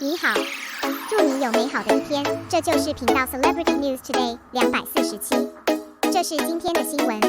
你好，祝你有美好的一天。这就是频道 Celebrity News Today 247。这是今天的新闻。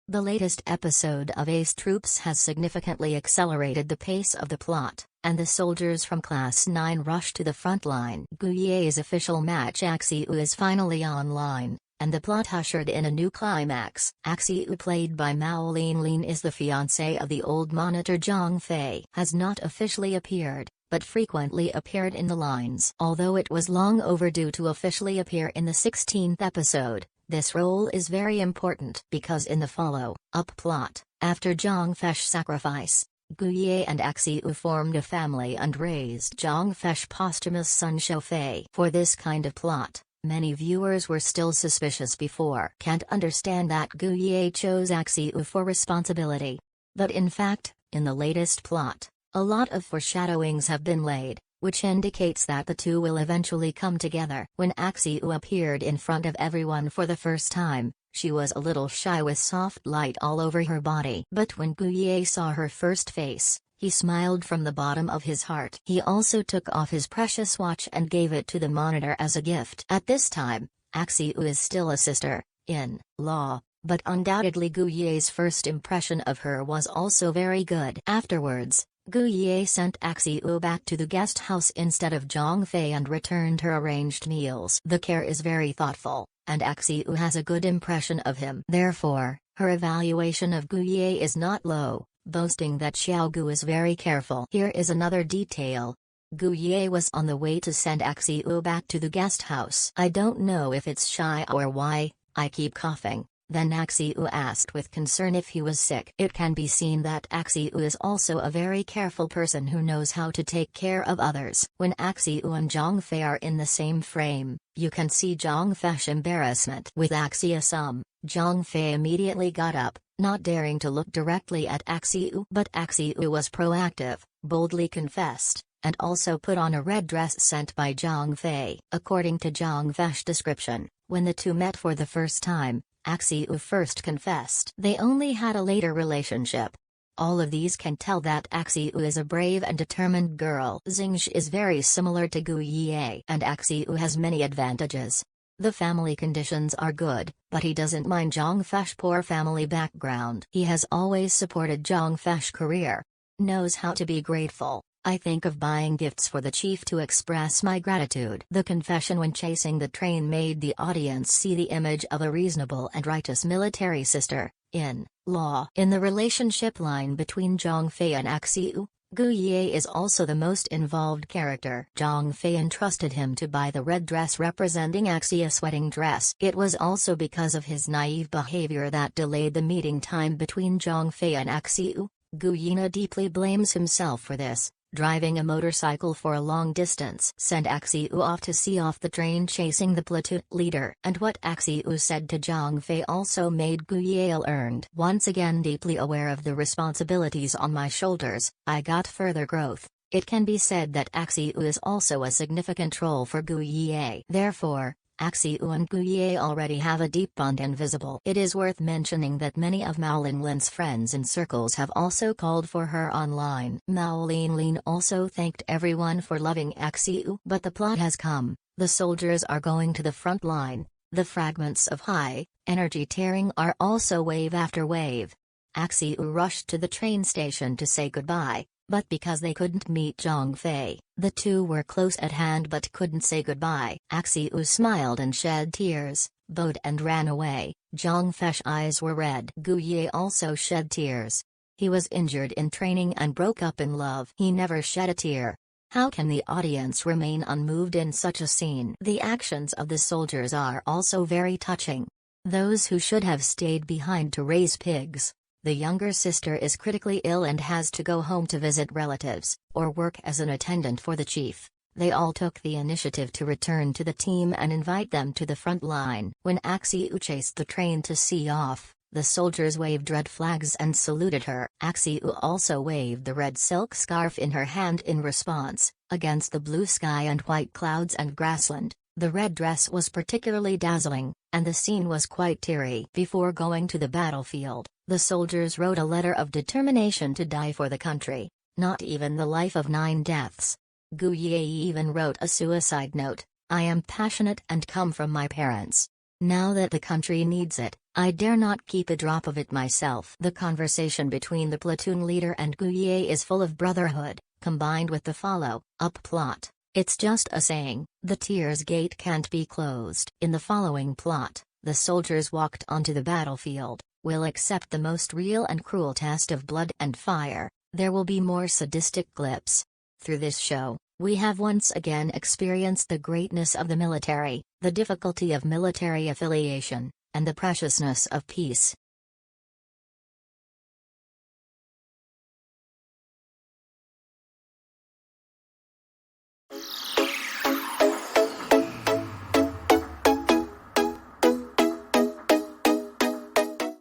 The latest episode of Ace Troops has significantly accelerated the pace of the plot, and the soldiers from Class 9 rush to the front line. Guyie's official match Axiu is finally online, and the plot ushered in a new climax. Axiu, played by Mao Linlin, is the fiancé of the old monitor Zhang Fei, has not officially appeared, but frequently appeared in the lines. Although it was long overdue to officially appear in the 16th episode, this role is very important because in the follow-up plot, after Zhang Fei's sacrifice, Guyie and Axiu formed a family and raised Zhang Fei's posthumous son Xiao Fei. For this kind of plot, many viewers were still suspicious before. Can't understand that Guyie chose Axiu for responsibility. But in fact, in the latest plot, a lot of foreshadowings have been laid, which indicates that the two will eventually come together. When Axiu appeared in front of everyone for the first time, she was a little shy with soft light all over her body. But when Guyie saw her first face, he smiled from the bottom of his heart. He also took off his precious watch and gave it to the monitor as a gift. At this time, Axiu is still a sister-in-law, but undoubtedly Guyie's first impression of her was also very good. Afterwards, Guyie sent Axiu back to the guest house instead of Zhang Fei and returned her arranged meals. The care is very thoughtful, and Axiu has a good impression of him. Therefore, her evaluation of Guyie is not low, boasting that Xiaogu is very careful. Here is another detail. Guyie was on the way to send Axiu back to the guest house. I don't know if it's shy or why, I keep coughing. Then Axiu asked with concern if he was sick. It can be seen that Axiu is also a very careful person who knows how to take care of others. When Axiu and Zhang Fei are in the same frame, you can see Zhang Fei's embarrassment. With Axiu, Zhang Fei immediately got up, not daring to look directly at Axiu. But Axiu was proactive, boldly confessed, and also put on a red dress sent by Zhang Fei. According to Zhang Fei's description, when the two met for the first time, Axiu first confessed. They only had a later relationship. All of these can tell that Axiu is a brave and determined girl. Xingshi is very similar to Guyie, and Axiu has many advantages. The family conditions are good, but he doesn't mind Zhang Fei's poor family background. He has always supported Zhang Fei's career. Knows how to be grateful. I think of buying gifts for the chief to express my gratitude. The confession when chasing the train made the audience see the image of a reasonable and righteous military sister-in-law. In the relationship line between Zhang Fei and Axiu, Guyie is also the most involved character. Zhang Fei entrusted him to buy the red dress representing Axiu's wedding dress. It was also because of his naive behavior that delayed the meeting time between Zhang Fei and Axiu. Guyina deeply blames himself for this. Driving a motorcycle for a long distance sent Axiu off to see off the train chasing the platoon leader. And what Axiu said to Zhang Fei also made Guyie learned. Once again deeply aware of the responsibilities on my shoulders, I got further growth. It can be said that Axiu is also a significant role for Guyie. Therefore, Axiu and Guyie already have a deep bond invisible. It is worth mentioning that many of Mao Linlin's friends and circles have also called for her online. Mao Linlin also thanked everyone for loving Axiu. But the plot has come, the soldiers are going to the front line, the fragments of high-energy tearing are also wave after wave. Axiu rushed to the train station to say goodbye. But because they couldn't meet Zhang Fei, the two were close at hand but couldn't say goodbye. Axiu smiled and shed tears, bowed and ran away. Zhang Fei's eyes were red. Guyie also shed tears. He was injured in training and broke up in love. He never shed a tear. How can the audience remain unmoved in such a scene? The actions of the soldiers are also very touching. Those who should have stayed behind to raise pigs. The younger sister is critically ill and has to go home to visit relatives, or work as an attendant for the chief. They all took the initiative to return to the team and invite them to the front line. When Axiu chased the train to see off, the soldiers waved red flags and saluted her. Axiu also waved the red silk scarf in her hand in response. Against the blue sky and white clouds and grassland, the red dress was particularly dazzling, and the scene was quite teary. Before going to the battlefield, the soldiers wrote a letter of determination to die for the country, not even the life of 9 deaths. Guye even wrote a suicide note: "I am passionate and come from my parents. Now that the country needs it, I dare not keep a drop of it myself." The conversation between the platoon leader and Guye is full of brotherhood, combined with the follow-up plot. It's just a saying, the tears gate can't be closed. In the following plot, the soldiers walked onto the battlefield, will accept the most real and cruel test of blood and fire. There will be more sadistic clips. Through this show, we have once again experienced the greatness of the military, the difficulty of military affiliation, and the preciousness of peace.